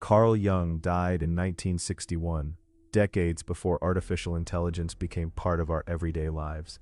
Carl Jung died in 1961, decades before artificial intelligence became part of our everyday lives.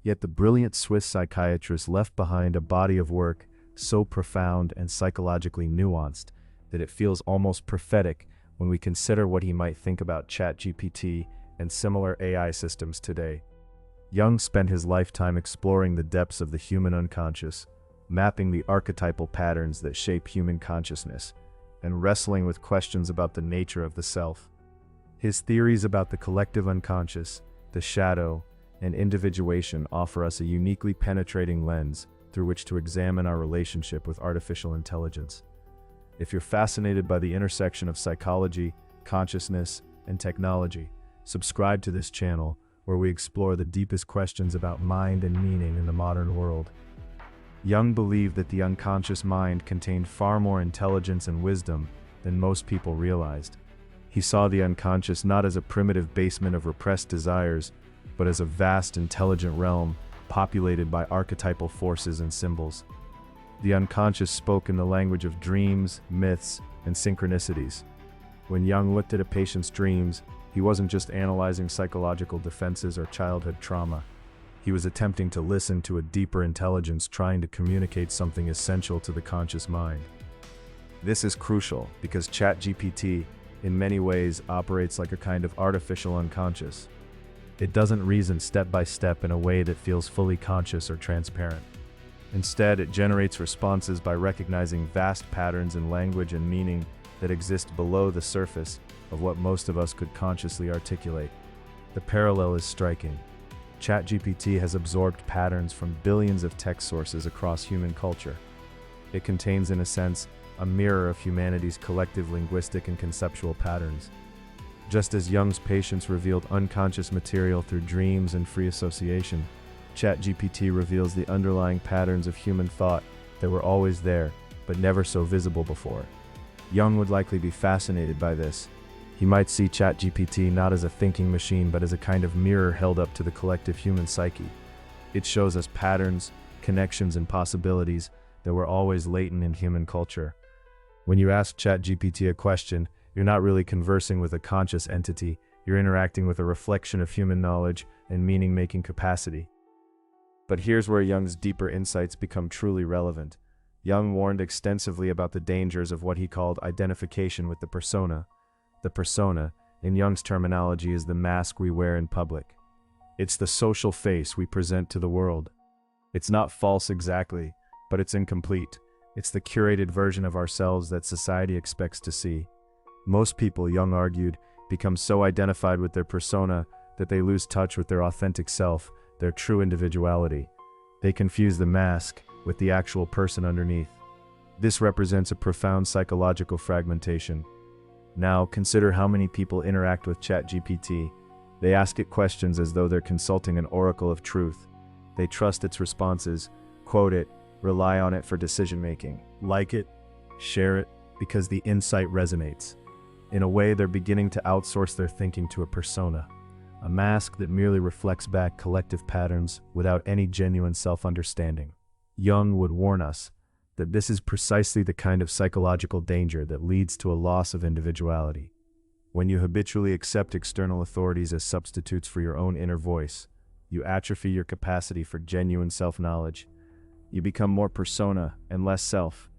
Yet the brilliant Swiss psychiatrist left behind a body of work so profound and psychologically nuanced that it feels almost prophetic when we consider what he might think about ChatGPT and similar AI systems today. Jung spent his lifetime exploring the depths of the human unconscious, mapping the archetypal patterns that shape human consciousness, and wrestling with questions about the nature of the self. His theories about the collective unconscious, the shadow, and individuation offer us a uniquely penetrating lens through which to examine our relationship with artificial intelligence. If you're fascinated by the intersection of psychology, consciousness, and technology, subscribe to this channel where we explore the deepest questions about mind and meaning in the modern world. Jung believed that the unconscious mind contained far more intelligence and wisdom than most people realized. He saw the unconscious not as a primitive basement of repressed desires, but as a vast intelligent realm populated by archetypal forces and symbols. The unconscious spoke in the language of dreams, myths, and synchronicities. When Jung looked at a patient's dreams, he wasn't just analyzing psychological defenses or childhood trauma. He was attempting to listen to a deeper intelligence trying to communicate something essential to the conscious mind. This is crucial because ChatGPT, in many ways, operates like a kind of artificial unconscious. It doesn't reason step by step in a way that feels fully conscious or transparent. Instead, it generates responses by recognizing vast patterns in language and meaning that exist below the surface of what most of us could consciously articulate. The parallel is striking. ChatGPT has absorbed patterns from billions of text sources across human culture. It contains, in a sense, a mirror of humanity's collective linguistic and conceptual patterns. Just as Jung's patients revealed unconscious material through dreams and free association, ChatGPT reveals the underlying patterns of human thought that were always there, but never so visible before. Jung would likely be fascinated by this. He might see ChatGPT not as a thinking machine, but as a kind of mirror held up to the collective human psyche. It shows us patterns, connections, and possibilities that were always latent in human culture. When you ask ChatGPT a question, you're not really conversing with a conscious entity, you're interacting with a reflection of human knowledge and meaning-making capacity. But here's where Jung's deeper insights become truly relevant. Jung warned extensively about the dangers of what he called identification with the persona. The persona, in Jung's terminology, is the mask we wear in public. It's the social face we present to the world. It's not false exactly, but it's incomplete. It's the curated version of ourselves that society expects to see. Most people, Jung argued, become so identified with their persona that they lose touch with their authentic self, their true individuality. They confuse the mask with the actual person underneath. This represents a profound psychological fragmentation. Now, consider how many people interact with ChatGPT. They ask it questions as though they're consulting an oracle of truth. They trust its responses, quote it, rely on it for decision-making, like it, share it, because the insight resonates. In a way, they're beginning to outsource their thinking to a persona, a mask that merely reflects back collective patterns without any genuine self-understanding. Jung would warn us that this is precisely the kind of psychological danger that leads to a loss of individuality. When you habitually accept external authorities as substitutes for your own inner voice, you atrophy your capacity for genuine self-knowledge. You become more persona and less self.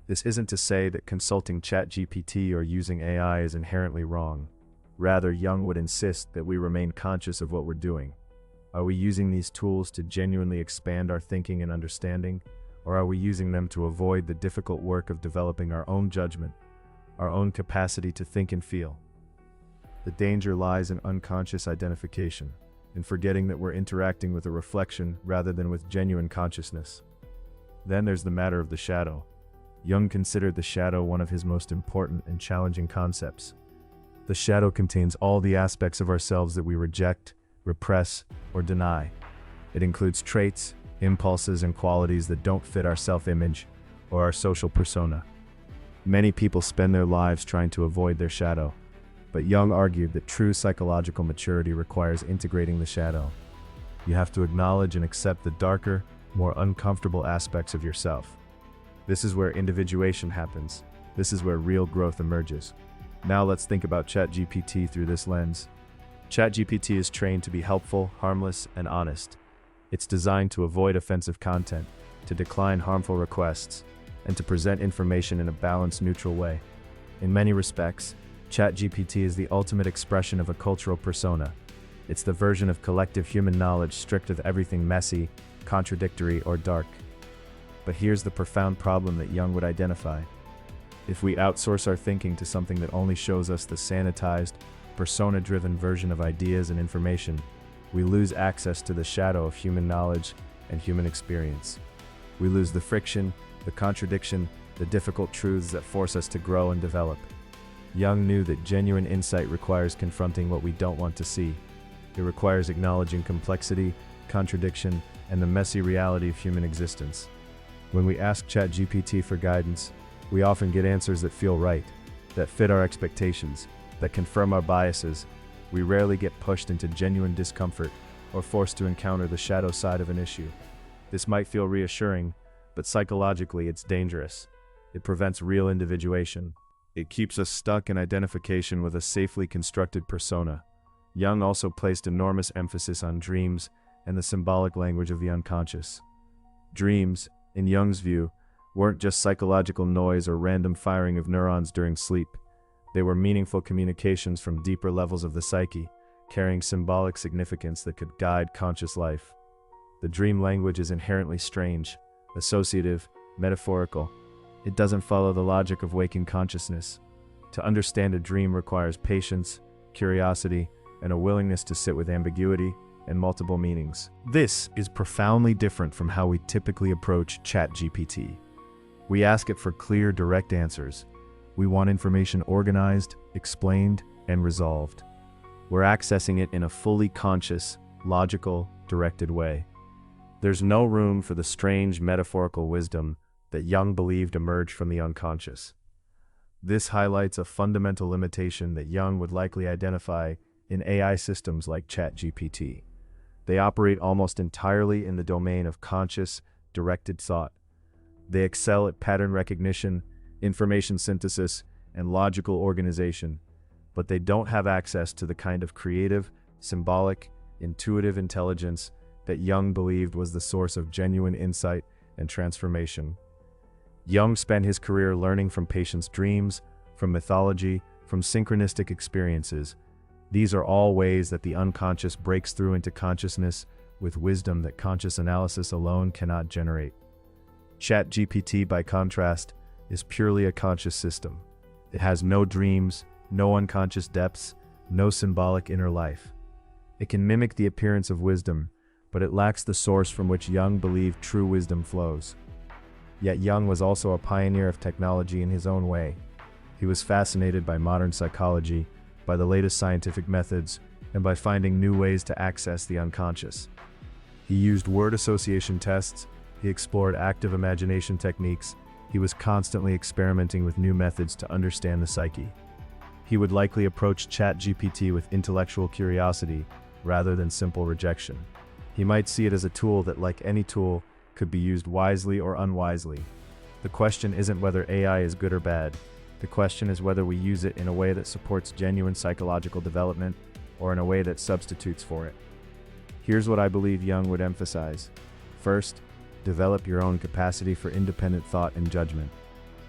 This isn't to say that consulting ChatGPT or using AI is inherently wrong. Rather, Jung would insist that we remain conscious of what we're doing. Are we using these tools to genuinely expand our thinking and understanding? Or are we using them to avoid the difficult work of developing our own judgment, our own capacity to think and feel? The danger lies in unconscious identification, in forgetting that we're interacting with a reflection rather than with genuine consciousness. Then there's the matter of the shadow. Jung considered the shadow one of his most important and challenging concepts. The shadow contains all the aspects of ourselves that we reject, repress, or deny. It includes traits, impulses, and qualities that don't fit our self-image or our social persona. Many people spend their lives trying to avoid their shadow, but Jung argued that true psychological maturity requires integrating the shadow. You have to acknowledge and accept the darker, more uncomfortable aspects of yourself. This is where individuation happens, This is where real growth emerges. Now let's think about ChatGPT through this lens. ChatGPT is trained to be helpful, harmless, and honest. It's designed to avoid offensive content, to decline harmful requests, and to present information in a balanced, neutral way. In many respects, ChatGPT is the ultimate expression of a cultural persona. It's the version of collective human knowledge stripped of everything messy, contradictory, or dark. But here's the profound problem that Jung would identify. If we outsource our thinking to something that only shows us the sanitized, persona-driven version of ideas and information, we lose access to the shadow of human knowledge and human experience. We lose the friction, the contradiction, the difficult truths that force us to grow and develop. Jung knew that genuine insight requires confronting what we don't want to see. It requires acknowledging complexity, contradiction, and the messy reality of human existence. When we ask ChatGPT for guidance, we often get answers that feel right, that fit our expectations, that confirm our biases. We rarely get pushed into genuine discomfort or forced to encounter the shadow side of an issue. This might feel reassuring, but psychologically it's dangerous. It prevents real individuation. It keeps us stuck in identification with a safely constructed persona. Jung also placed enormous emphasis on dreams and the symbolic language of the unconscious. Dreams, in Jung's view, weren't just psychological noise or random firing of neurons during sleep. They were meaningful communications from deeper levels of the psyche, carrying symbolic significance that could guide conscious life. The dream language is inherently strange, associative, metaphorical. It doesn't follow the logic of waking consciousness. To understand a dream requires patience, curiosity, and a willingness to sit with ambiguity and multiple meanings. This is profoundly different from how we typically approach ChatGPT. We ask it for clear, direct answers. We want information organized, explained, and resolved. We're accessing it in a fully conscious, logical, directed way. There's no room for the strange metaphorical wisdom that Jung believed emerged from the unconscious. This highlights a fundamental limitation that Jung would likely identify in AI systems like ChatGPT. They operate almost entirely in the domain of conscious, directed thought. They excel at pattern recognition, information synthesis, and logical organization, but they don't have access to the kind of creative, symbolic, intuitive intelligence that Jung believed was the source of genuine insight and transformation. Jung spent his career learning from patients' dreams, from mythology, from synchronistic experiences. These are all ways that the unconscious breaks through into consciousness with wisdom that conscious analysis alone cannot generate. ChatGPT, by contrast, is purely a conscious system. It has no dreams, no unconscious depths, no symbolic inner life. It can mimic the appearance of wisdom, but it lacks the source from which Jung believed true wisdom flows. Yet Jung was also a pioneer of technology in his own way. He was fascinated by modern psychology, by the latest scientific methods, and by finding new ways to access the unconscious. He used word association tests, he explored active imagination techniques, he was constantly experimenting with new methods to understand the psyche. He would likely approach ChatGPT with intellectual curiosity rather than simple rejection. He might see it as a tool that, like any tool, could be used wisely or unwisely. The question isn't whether AI is good or bad. The question is whether we use it in a way that supports genuine psychological development or in a way that substitutes for it. Here's what I believe Jung would emphasize. First, develop your own capacity for independent thought and judgment.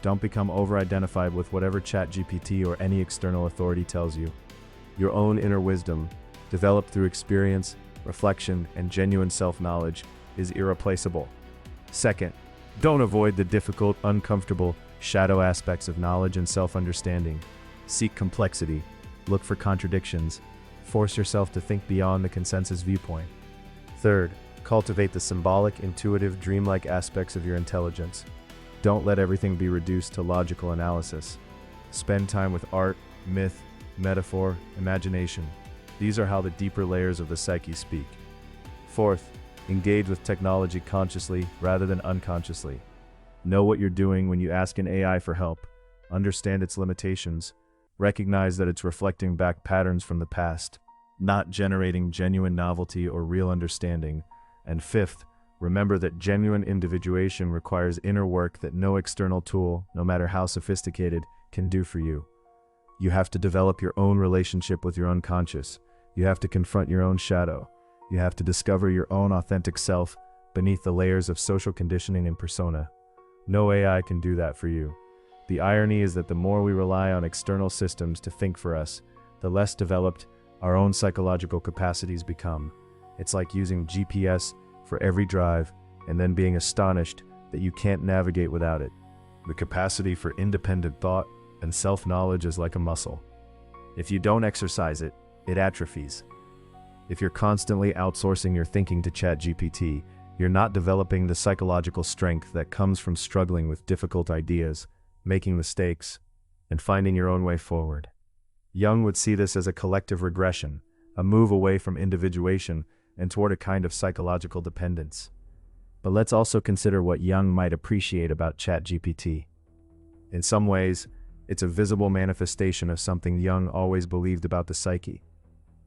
Don't become over-identified with whatever ChatGPT or any external authority tells you. Your own inner wisdom, developed through experience, reflection, and genuine self-knowledge, is irreplaceable. Second, don't avoid the difficult, uncomfortable, shadow aspects of knowledge and self-understanding. Seek complexity, look for contradictions, force yourself to think beyond the consensus viewpoint. Third, cultivate the symbolic, intuitive, dreamlike aspects of your intelligence. Don't let everything be reduced to logical analysis. Spend time with art, myth, metaphor, imagination. These are how the deeper layers of the psyche speak. Fourth, engage with technology consciously rather than unconsciously. Know what you're doing when you ask an AI for help. Understand its limitations. Recognize that it's reflecting back patterns from the past, not generating genuine novelty or real understanding. And fifth, Remember that genuine individuation requires inner work that no external tool, no matter how sophisticated, can do for you. You have to develop your own relationship with your unconscious. You have to confront your own shadow. You have to discover your own authentic self beneath the layers of social conditioning and persona. No AI can do that for you. The irony is that the more we rely on external systems to think for us, the less developed our own psychological capacities become. It's like using GPS for every drive and then being astonished that you can't navigate without it. The capacity for independent thought and self-knowledge is like a muscle. If you don't exercise it, it atrophies. If you're constantly outsourcing your thinking to ChatGPT, you're not developing the psychological strength that comes from struggling with difficult ideas, making mistakes, and finding your own way forward. Jung would see this as a collective regression, a move away from individuation and toward a kind of psychological dependence. But let's also consider what Jung might appreciate about ChatGPT. In some ways, it's a visible manifestation of something Jung always believed about the psyche.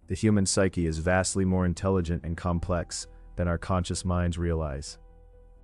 The human psyche is vastly more intelligent and complex than our conscious minds realize.